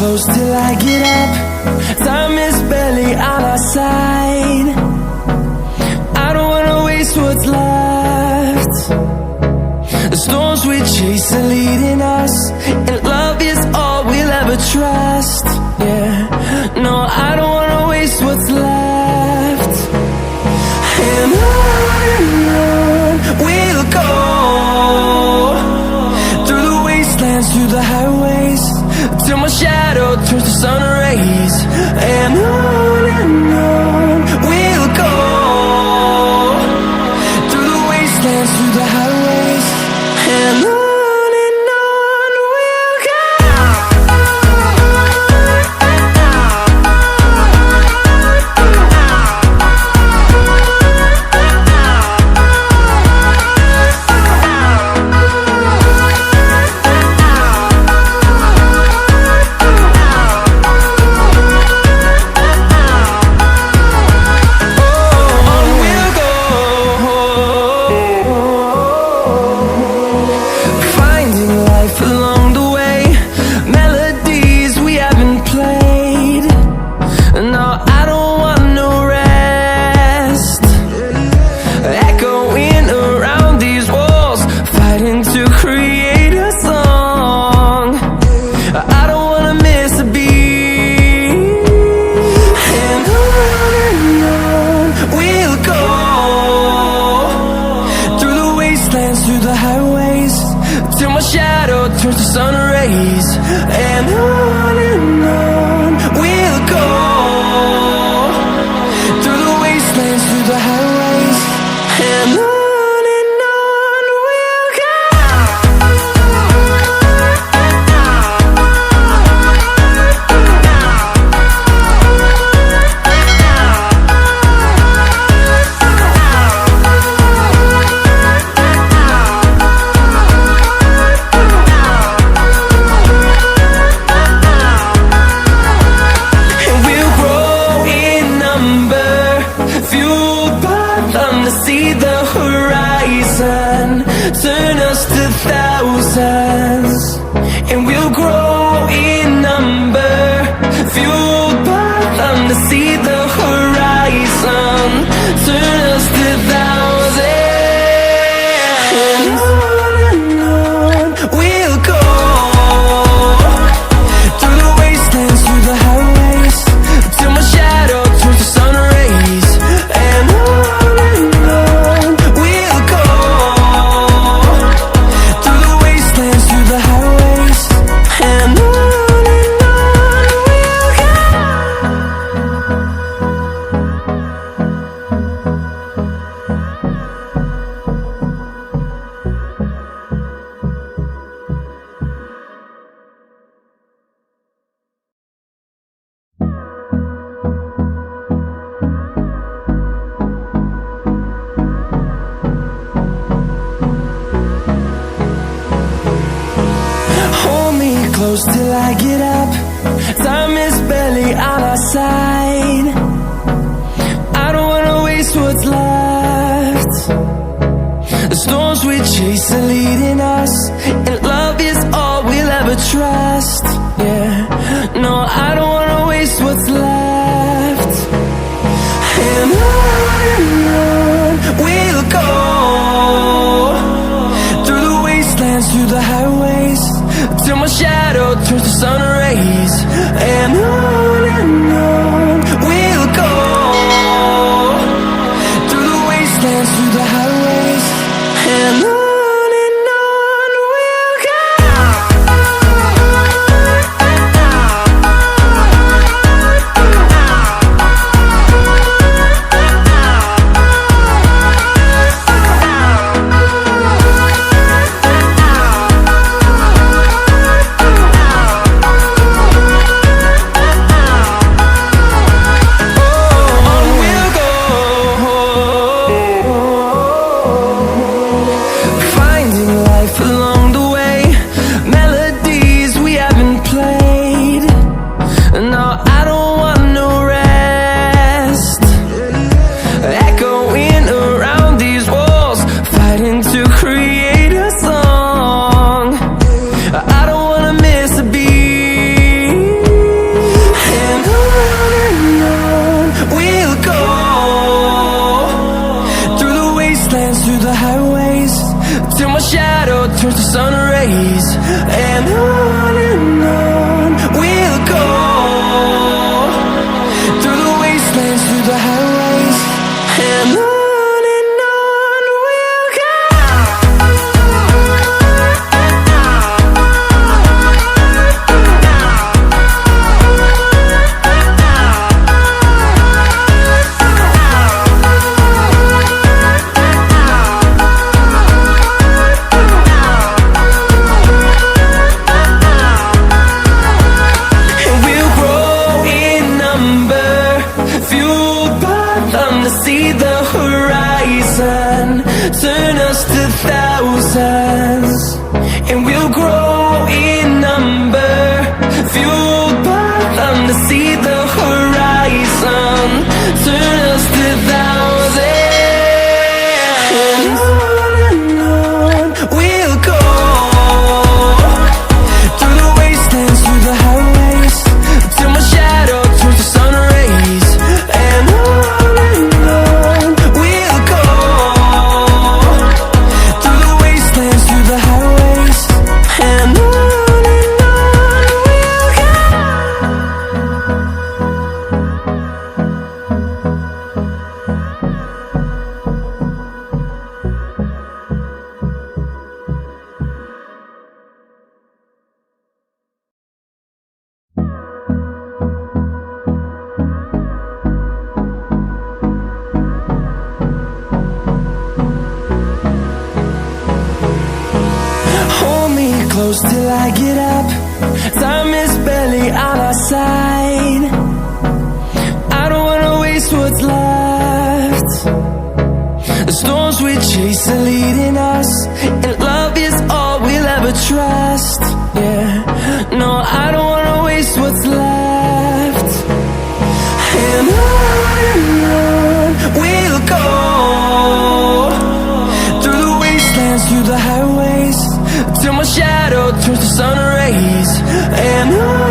close till I get up. Time is barely on our side. I don't wanna waste what's left. The storms we chase are leading us, and love is all we'll ever trust. Yeah, no, I don't wanna waste what's left. And on we'll go, through the wastelands, through the highways, till my shadow turns to sun rays. And on we'll go, through the wastelands, through the highways, and on we'll go. Turns to sun rays, and on we'll go, through the wastelands, through the highways, and on we'll go. See the horizon turn us to thousands, and we'll grow in number, fueled by them. To see the horizon turn us to thousands, and on we'll go, through the wastelands, through the highways, till my shadow turns to sun rays. And close till I get up. Time is barely on our side. I don't wanna waste what's left. The storms we chase are leading us, and love is all we'll ever trust. Yeah, no, I don't wanna waste what's left. And on we'll go, through the wastelands, through the highways, till my shadow turns to sun rays. And on we'll go, through the wastelands, through the highways, and on we'll go. turns to sun rays, and on we'll go, through the wastelands, through the highways, and on we'll go. See the horizon, turn us to thousands, and we'll grow in number, fueled by them to see the horizon, turn us to thousands, and on we'll go, through the wastelands, through the highways, till my shadow turns to sun rays, and on close till I get up. Time is barely on our side. I don't wanna waste what's left. The storms we chase are leading us, and love is all we'll ever trust. Yeah, no, I don't wanna waste what's left. And on we'll go, through the wastelands, through the highways, till my shadow turns to sun rays, and on